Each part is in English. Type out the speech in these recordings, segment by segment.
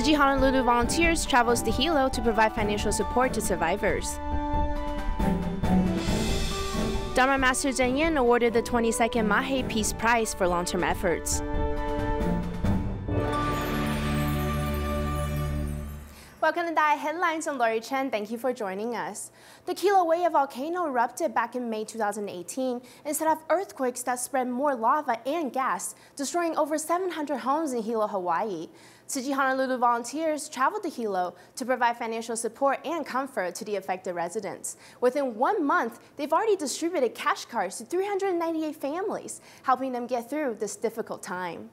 Tzu Chi Honolulu Volunteers travels to Hilo to provide financial support to survivors. Dharma Master Zhen Yin awarded the 22nd Mahe Peace Prize for long-term efforts. Welcome to Diet Headlines. I'm Lori Chen. Thank you for joining us. The Kilauea volcano erupted back in May 2018 and set off earthquakes that spread more lava and gas, destroying over 700 homes in Hilo, Hawaii. Tzu Chi Honolulu volunteers traveled to Hilo to provide financial support and comfort to the affected residents. Within 1 month, they've already distributed cash cards to 398 families, helping them get through this difficult time.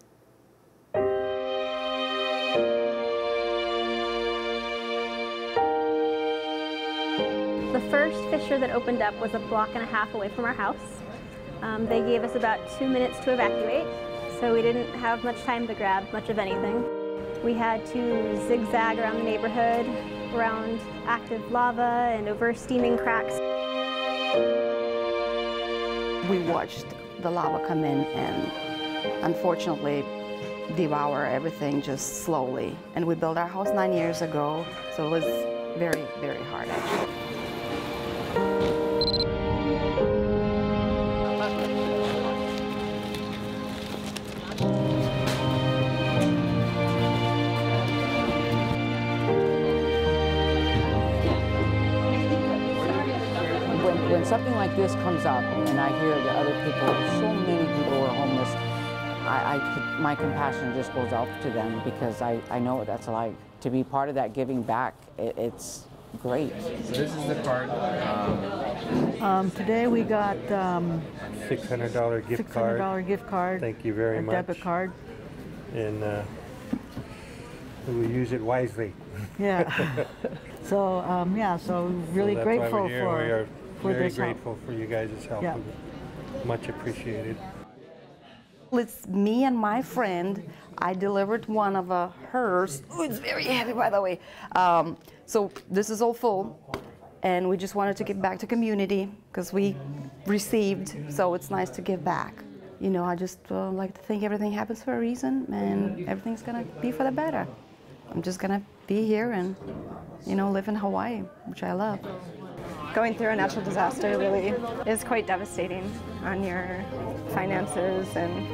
The first fissure that opened up was 1.5 blocks away from our house. They gave us about 2 minutes to evacuate, so we didn't have much time to grab much of anything. We had to zigzag around the neighborhood, around active lava and over steaming cracks. We watched the lava come in and unfortunately devour everything just slowly. And we built our house 9 years ago, so it was very, very hard actually. When something like this comes up and I hear that other people, so many people are homeless, my compassion just goes out to them because I know what that's like. To be part of that giving back, it's great. So this is the card. Today we got $600 gift card. $600 gift card. Thank you very much. Debit card. And we'll use it wisely. Yeah. So yeah, so really so grateful we are for very this grateful for you guys' help. Yeah. Much appreciated. It's me and my friend. I delivered one of hers. Oh, it's very heavy, by the way. So this is all full, and we just wanted to give back to community because we received. So it's nice to give back. You know, I just like to think everything happens for a reason, and everything's gonna be for the better. I'm just gonna be here and, you know, live in Hawaii, which I love. Going through a natural disaster really is quite devastating on your finances and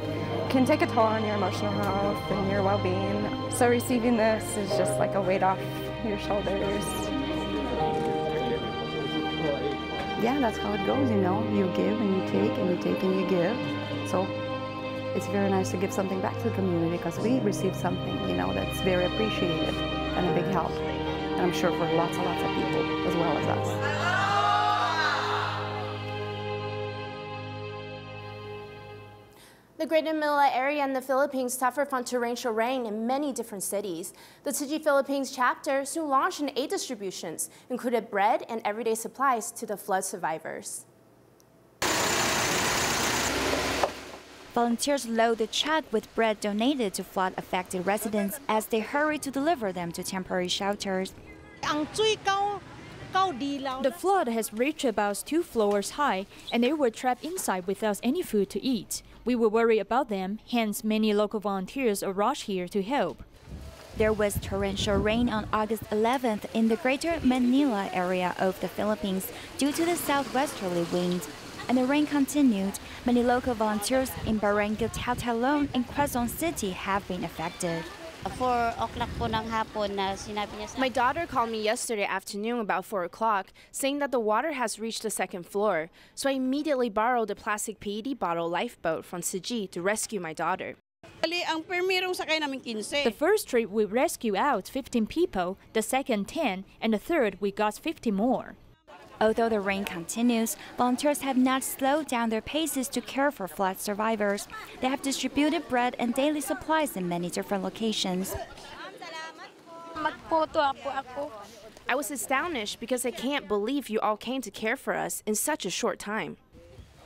can take a toll on your emotional health and your well-being. So receiving this is just like a weight off your shoulders. Yeah, that's how it goes, you know. You give and you take and you take and you give. So it's very nice to give something back to the community because we received something, you know, that's very appreciated and a big help. And I'm sure for lots and lots of people as well as us. The Greater Manila area in the Philippines suffered from torrential rain in many different cities. The Tzu Chi Philippines chapter soon launched an aid distributions, included bread and everyday supplies to the flood survivors. Volunteers load the truck with bread donated to flood-affected residents as they hurry to deliver them to temporary shelters. The flood has reached about 2 floors high, and they were trapped inside without any food to eat. We were worried about them, hence many local volunteers rushed here to help. There was torrential rain on August 11th in the Greater Manila area of the Philippines due to the southwesterly wind. And the rain continued. Many local volunteers in Barangay Tautalon and Quezon City have been affected. My daughter called me yesterday afternoon about 4 o'clock, saying that the water has reached the 2nd floor. So I immediately borrowed a plastic PET bottle lifeboat from Tzu Chi to rescue my daughter. The first trip we rescued out 15 people, the second 10, and the third we got 50 more. Although the rain continues, volunteers have not slowed down their paces to care for flood survivors. They have distributed bread and daily supplies in many different locations. I was astonished because I can't believe you all came to care for us in such a short time.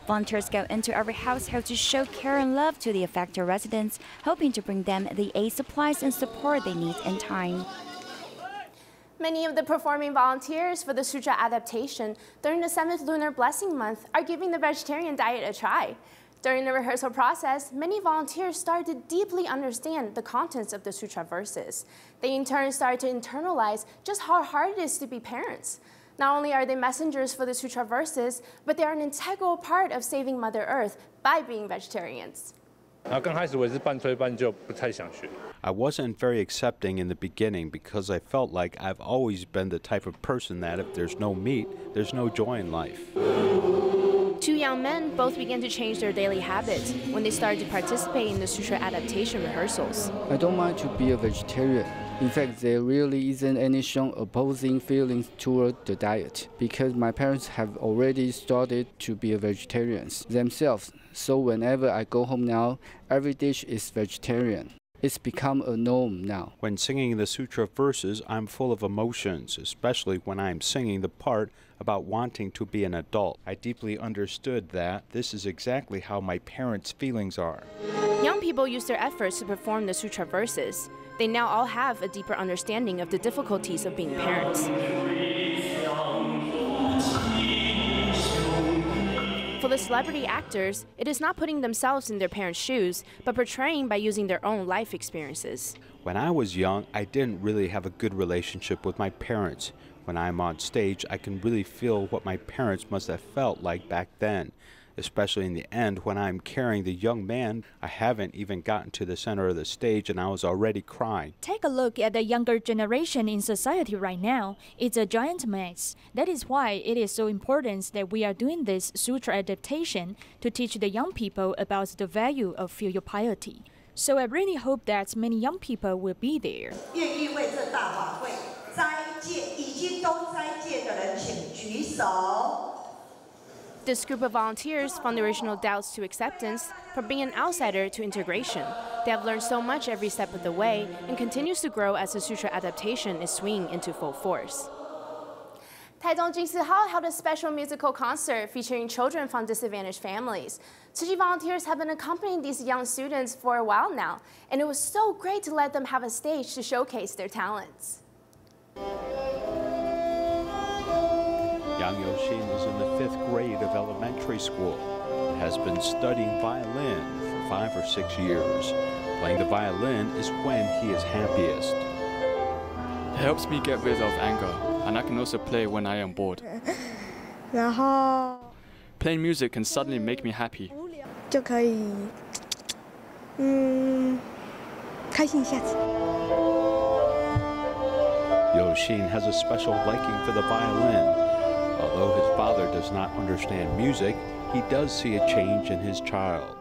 Volunteers go into every household to show care and love to the affected residents, hoping to bring them the aid supplies and support they need in time. Many of the performing volunteers for the Sutra adaptation during the 7th Lunar Blessing Month are giving the vegetarian diet a try. During the rehearsal process, many volunteers started to deeply understand the contents of the sutra verses. They in turn started to internalize just how hard it is to be parents. Not only are they messengers for the sutra verses, but they are an integral part of saving Mother Earth by being vegetarians. I wasn't very accepting in the beginning because I felt like I've always been the type of person that if there's no meat, there's no joy in life. Two young men both began to change their daily habits when they started to participate in the sutra adaptation rehearsals. I don't mind to be a vegetarian. In fact, there really isn't any strong opposing feelings toward the diet because my parents have already started to be vegetarians themselves. So whenever I go home now, every dish is vegetarian. It's become a norm now. When singing the sutra verses, I'm full of emotions, especially when I'm singing the part about wanting to be an adult. I deeply understood that this is exactly how my parents' feelings are. Young people use their efforts to perform the sutra verses. They now all have a deeper understanding of the difficulties of being parents. For the celebrity actors, it is not putting themselves in their parents' shoes, but portraying by using their own life experiences. When I was young, I didn't really have a good relationship with my parents. When I'm on stage, I can really feel what my parents must have felt like back then. Especially in the end, when I'm carrying the young man, I haven't even gotten to the center of the stage and I was already crying. Take a look at the younger generation in society right now. It's a giant mess. That is why it is so important that we are doing this sutra adaptation to teach the young people about the value of filial piety. So I really hope that many young people will be there. This group of volunteers found the original doubts to acceptance from being an outsider to integration. They have learned so much every step of the way and continues to grow as the sutra adaptation is swinging into full force. Taichung Jinsi Hall held a special musical concert featuring children from disadvantaged families. Tzu Chi volunteers have been accompanying these young students for a while now, and it was so great to let them have a stage to showcase their talents. Yang Yoxin is in the 5th grade of elementary school and has been studying violin for 5 or 6 years. Playing the violin is when he is happiest. It helps me get rid of anger, and I can also play when I am bored. Playing music can suddenly make me happy. Yoxin has a special liking for the violin. Although his father does not understand music, he does see a change in his child.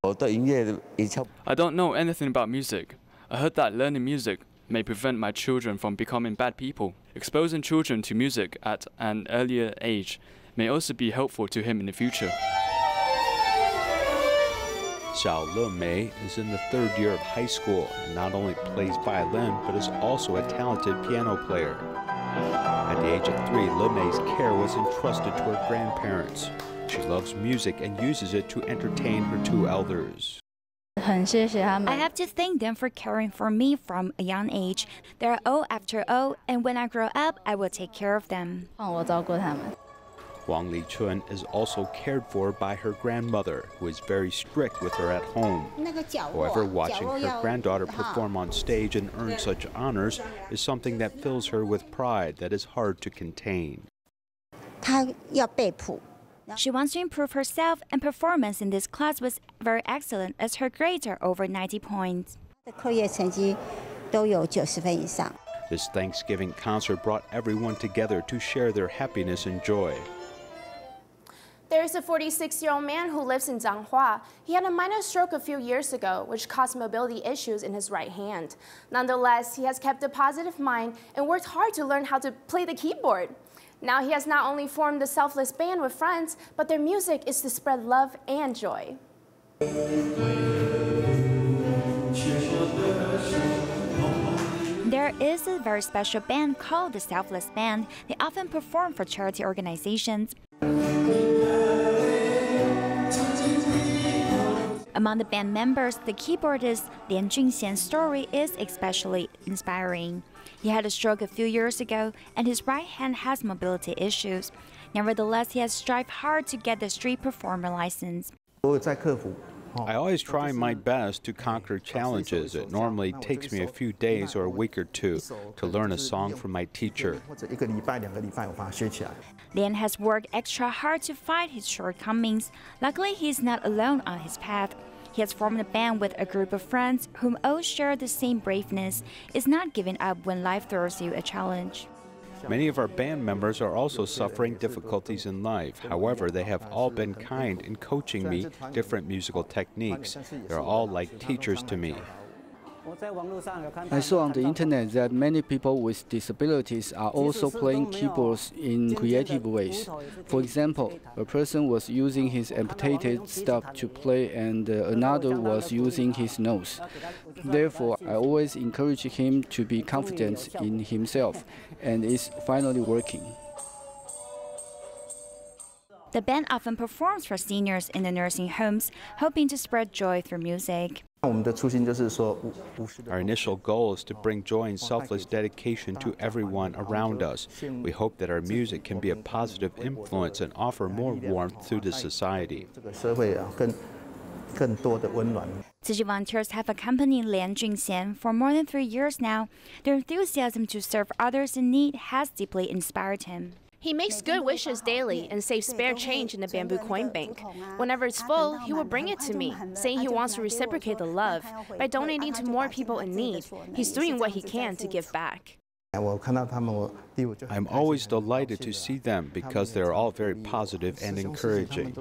I don't know anything about music. I heard that learning music may prevent my children from becoming bad people. Exposing children to music at an earlier age may also be helpful to him in the future. Xiao Lemei is in the 3rd year of high school and not only plays violin but is also a talented piano player. At the age of 3, Lemei's care was entrusted to her grandparents. She loves music and uses it to entertain her 2 elders. I have to thank them for caring for me from a young age. They're O after O, and when I grow up, I will take care of them. Wang Lichun is also cared for by her grandmother, who is very strict with her at home. However, watching her granddaughter perform on stage and earn such honors is something that fills her with pride that is hard to contain. She wants to improve herself, and performance in this class was very excellent as her grades are over 90 points. This Thanksgiving concert brought everyone together to share their happiness and joy. There is a 46-year-old man who lives in Zhanghua. He had a minor stroke a few years ago, which caused mobility issues in his right hand. Nonetheless, he has kept a positive mind and worked hard to learn how to play the keyboard. Now he has not only formed the Selfless Band with friends, but their music is to spread love and joy. There is a very special band called the Selfless Band. They often perform for charity organizations. Among the band members, the keyboardist Lian Junxian's story is especially inspiring. He had a stroke a few years ago, and his right hand has mobility issues. Nevertheless, he has strived hard to get the street performer license. I always try my best to conquer challenges. It normally takes me a few days or a week or two to learn a song from my teacher. Lian has worked extra hard to fight his shortcomings. Luckily, he is not alone on his path. He has formed a band with a group of friends whom all share the same braveness, is not giving up when life throws you a challenge. Many of our band members are also suffering difficulties in life. However, they have all been kind in coaching me different musical techniques. They're all like teachers to me. I saw on the internet that many people with disabilities are also playing keyboards in creative ways. For example, a person was using his amputated stub to play and another was using his nose. Therefore, I always encourage him to be confident in himself, and it's finally working. The band often performs for seniors in the nursing homes, hoping to spread joy through music. Our initial goal is to bring joy and selfless dedication to everyone around us. We hope that our music can be a positive influence and offer more warmth to the society. Tzu Chi volunteers have accompanied Lian Junxian for more than 3 years now. Their enthusiasm to serve others in need has deeply inspired him. He makes good wishes daily and saves spare change in the bamboo coin bank. Whenever it's full, he will bring it to me, saying he wants to reciprocate the love by donating to more people in need. He's doing what he can to give back. I'm always delighted to see them because they're all very positive and encouraging.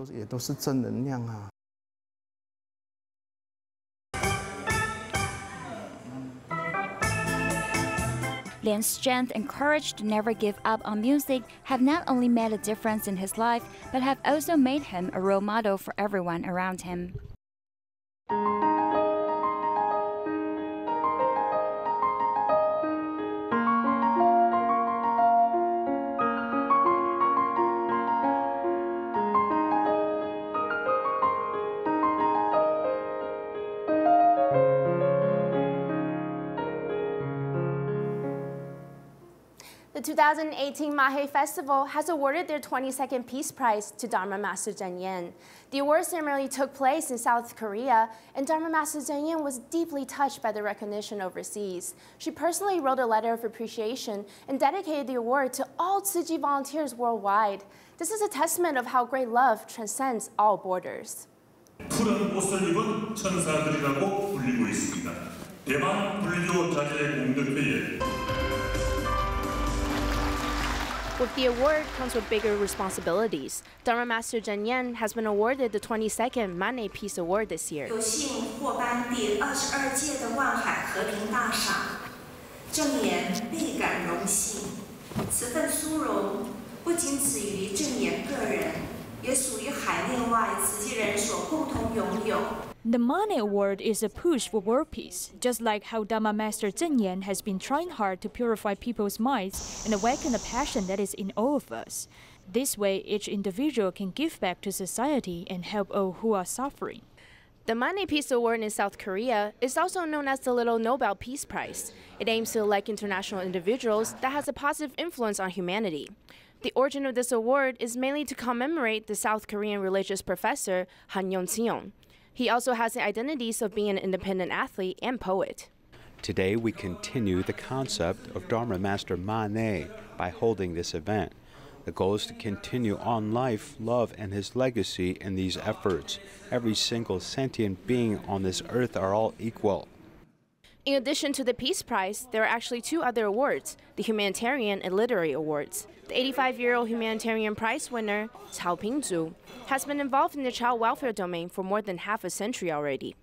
Lian's strength and courage to never give up on music have not only made a difference in his life, but have also made him a role model for everyone around him. The 2018 Mahe Festival has awarded their 22nd Peace Prize to Dharma Master Cheng Yen. The award ceremony took place in South Korea, and Dharma Master Cheng Yen was deeply touched by the recognition overseas. She personally wrote a letter of appreciation and dedicated the award to all Tzu Chi volunteers worldwide. This is a testament of how great love transcends all borders. 푸른 옷을 입은 천사들이라고 불리고 있습니다. 대만 불교 자재 공덕회에 With the award comes with bigger responsibilities. Dharma Master Cheng Yen has been awarded the 22nd Mahe Peace Award this year. 有幸获颁第22届的万海和平大赏，郑言倍感荣幸。此份殊荣不仅止于郑言个人，也属于海内外慈济人所共同拥有。 The Mahe Award is a push for world peace, just like how Dharma Master Cheng Yen has been trying hard to purify people's minds and awaken the passion that is in all of us. This way, each individual can give back to society and help all who are suffering. The Mahe Peace Award in South Korea is also known as the Little Nobel Peace Prize. It aims to elect international individuals that has a positive influence on humanity. The origin of this award is mainly to commemorate the South Korean religious professor Han Yong-seong. He also has the identities of being an independent athlete and poet. Today we continue the concept of Dharma Master Mahe by holding this event. The goal is to continue on life, love, and his legacy in these efforts. Every single sentient being on this earth are all equal. In addition to the Peace Prize, there are actually two other awards, the Humanitarian and Literary Awards. The 85-year-old Humanitarian Prize winner, Cao Pingzu, has been involved in the child welfare domain for more than half a century already.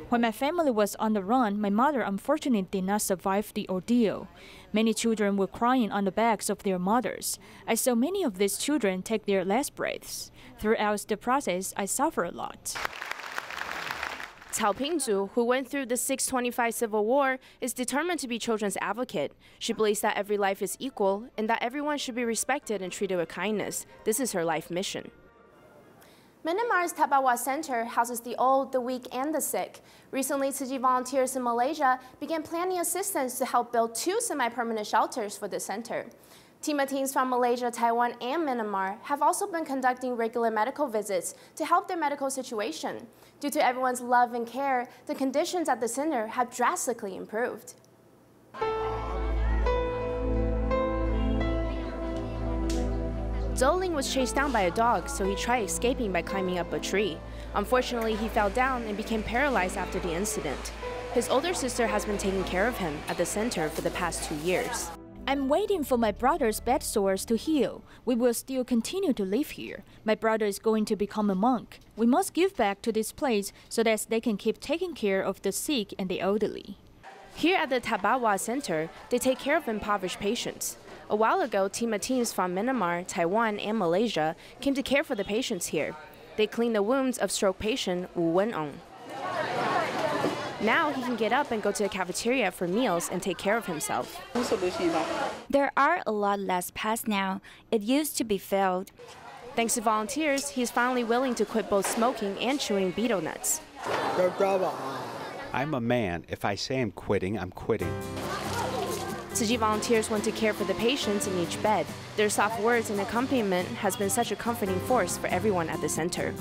When my family was on the run, my mother unfortunately did not survive the ordeal. Many children were crying on the backs of their mothers. I saw many of these children take their last breaths. Throughout the process, I suffered a lot. Cao Pingzu, who went through the 625 Civil War, is determined to be children's advocate. She believes that every life is equal and that everyone should be respected and treated with kindness. This is her life mission. Myanmar's Tabawa Center houses the old, the weak, and the sick. Recently, Tzu Chi volunteers in Malaysia began planning assistance to help build 2 semi-permanent shelters for the center. Team of teens from Malaysia, Taiwan, and Myanmar have also been conducting regular medical visits to help their medical situation. Due to everyone's love and care, the conditions at the center have drastically improved. Zhou Ling was chased down by a dog, so he tried escaping by climbing up a tree. Unfortunately, he fell down and became paralyzed after the incident. His older sister has been taking care of him at the center for the past 2 years. I'm waiting for my brother's bad sores to heal. We will still continue to live here. My brother is going to become a monk. We must give back to this place so that they can keep taking care of the sick and the elderly. Here at the Tabawa Center, they take care of impoverished patients. A while ago, team of teens from Myanmar, Taiwan, and Malaysia came to care for the patients here. They cleaned the wounds of stroke patient Wu Wenong. Now he can get up and go to the cafeteria for meals and take care of himself. There are a lot less pests now. It used to be filled. Thanks to volunteers, he's finally willing to quit both smoking and chewing betel nuts. I'm a man. If I say I'm quitting, I'm quitting. Tzu Chi volunteers want to care for the patients in each bed. Their soft words and accompaniment has been such a comforting force for everyone at the center.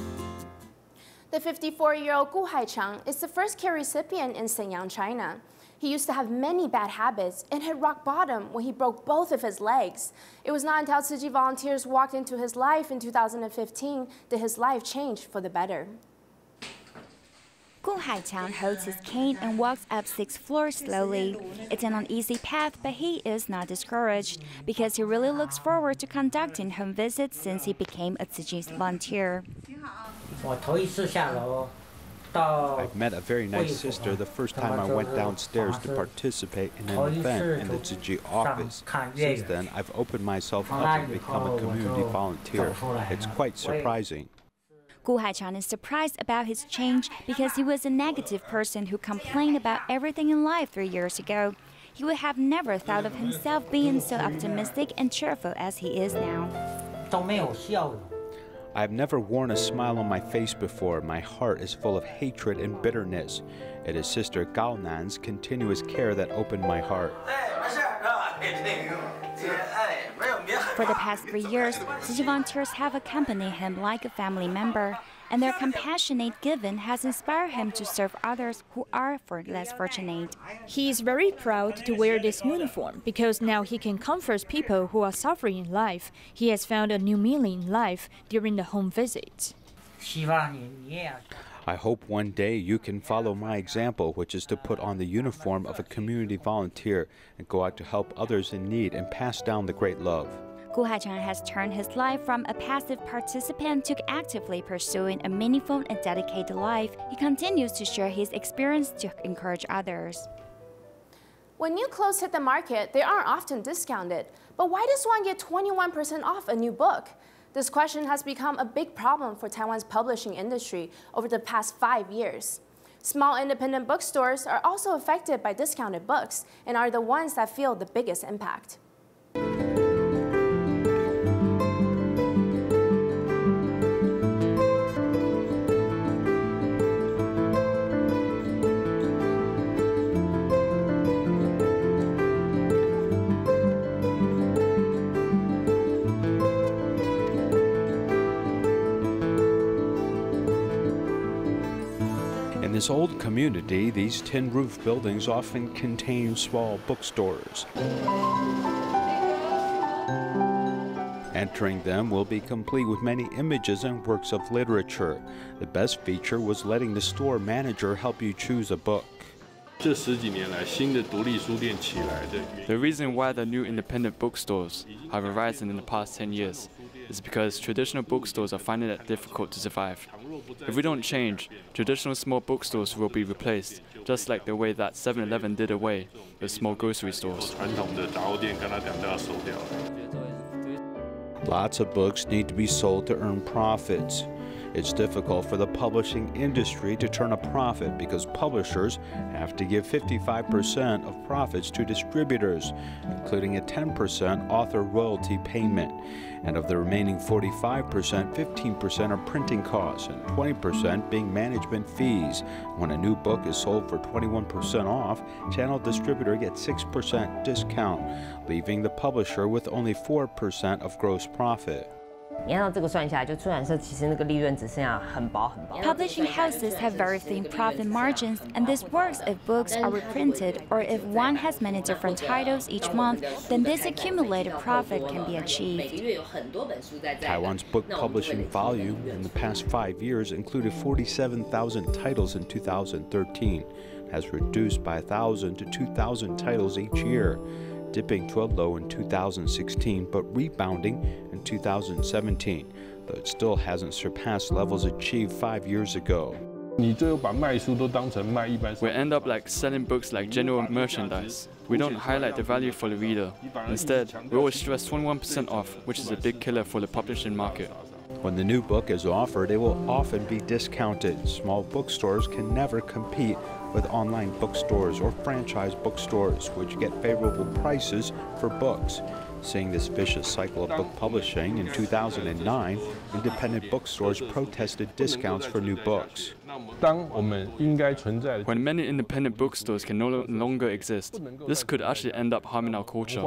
The 54-year-old Gu Haichang is the first care recipient in Shenyang, China. He used to have many bad habits and hit rock bottom when he broke both of his legs. It was not until Tzu Chi volunteers walked into his life in 2015 that his life changed for the better. Gu Haichang holds his cane and walks up 6 floors slowly. It's an uneasy path, but he is not discouraged because he really looks forward to conducting home visits since he became a Tzu Chi volunteer. I've met a very nice sister the first time I went downstairs to participate in an event in the Tzu Chi office. Since then, I've opened myself up and become a community volunteer. It's quite surprising. Gu Haichang is surprised about his change because he was a negative person who complained about everything in life 3 years ago. He would have never thought of himself being so optimistic and cheerful as he is now. I've never worn a smile on my face before. My heart is full of hatred and bitterness. It is Sister Gao Nan's continuous care that opened my heart. For the past 3 years, Tzu Chi volunteers have accompanied him like a family member, and their compassionate giving has inspired him to serve others who are less fortunate. He is very proud to wear this uniform because now he can comfort people who are suffering in life. He has found a new meaning in life during the home visit. I hope one day you can follow my example, which is to put on the uniform of a community volunteer and go out to help others in need and pass down the great love. Gu Haichang has turned his life from a passive participant to actively pursuing a meaningful and dedicated life. He continues to share his experience to encourage others. When new clothes hit the market, they aren't often discounted. But why does one get 21% off a new book? This question has become a big problem for Taiwan's publishing industry over the past 5 years. Small independent bookstores are also affected by discounted books and are the ones that feel the biggest impact. In this old community, these tin-roof buildings often contain small bookstores. Entering them will be complete with many images and works of literature. The best feature was letting the store manager help you choose a book. The reason why the new independent bookstores have arisen in the past 10 years is because traditional bookstores are finding it difficult to survive. If we don't change, traditional small bookstores will be replaced, just like the way that 7-Eleven did away with small grocery stores. Lots of books need to be sold to earn profits. It's difficult for the publishing industry to turn a profit because publishers have to give 55% of profits to distributors, including a 10% author royalty payment. And of the remaining 45%, 15% are printing costs and 20% being management fees. When a new book is sold for 21% off, Channel Distributor gets 6% discount, leaving the publisher with only 4% of gross profit. Publishing houses have very thin profit margins, and this works if books are reprinted or if one has many different titles each month, then this accumulated profit can be achieved. Taiwan's book publishing volume in the past 5 years included 47,000 titles in 2013, has reduced by 1,000 to 2,000 titles each year, dipping to a low in 2016 but rebounding in 2017, though it still hasn't surpassed levels achieved 5 years ago. We end up like selling books like general merchandise. We don't highlight the value for the reader. Instead, we always stress 21% off, which is a big killer for the publishing market. When the new book is offered, it will often be discounted. Small bookstores can never compete with online bookstores or franchise bookstores, which get favorable prices for books. Seeing this vicious cycle of book publishing, in 2009, independent bookstores protested discounts for new books. When many independent bookstores can no longer exist, this could actually end up harming our culture.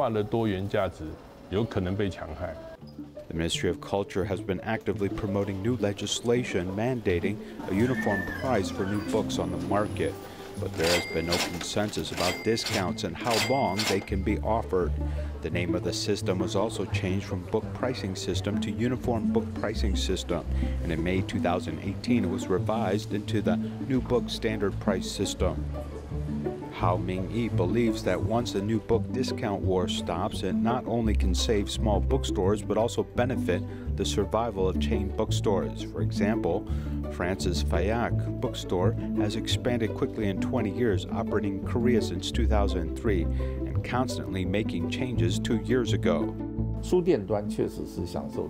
The Ministry of Culture has been actively promoting new legislation mandating a uniform price for new books on the market, but there has been no consensus about discounts and how long they can be offered. The name of the system was also changed from Book Pricing System to Uniform Book Pricing System, and in May 2018 it was revised into the New Book Standard Price System. Hao Ming-yi believes that once the new book discount war stops, it not only can save small bookstores but also benefit the survival of chain bookstores. For example, France's Fayard bookstore has expanded quickly in 20 years, operating in Korea since 2003 and constantly making changes 2 years ago.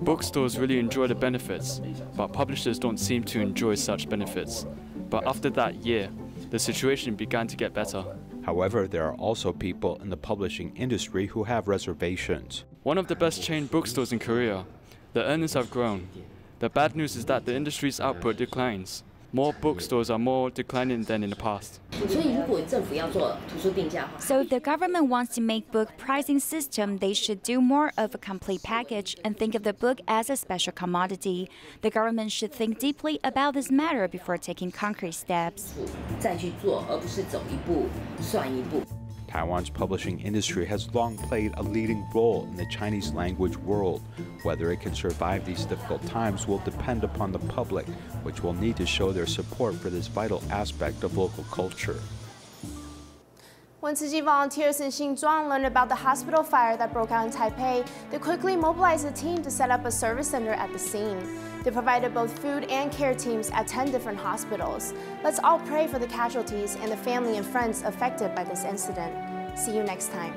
Bookstores really enjoy the benefits, but publishers don't seem to enjoy such benefits. But after that year, the situation began to get better. However, there are also people in the publishing industry who have reservations. One of the best chain bookstores in Korea. The earnings have grown. The bad news is that the industry's output declines. More bookstores are more declining than in the past. So if the government wants to make book pricing system, they should do more of a complete package and think of the book as a special commodity. The government should think deeply about this matter before taking concrete steps. Taiwan's publishing industry has long played a leading role in the Chinese language world. Whether it can survive these difficult times will depend upon the public, which will need to show their support for this vital aspect of local culture. When Tzu Chi volunteers in Xinzhuang learned about the hospital fire that broke out in Taipei, they quickly mobilized a team to set up a service center at the scene. They provided both food and care teams at 10 different hospitals. Let's all pray for the casualties and the family and friends affected by this incident. See you next time.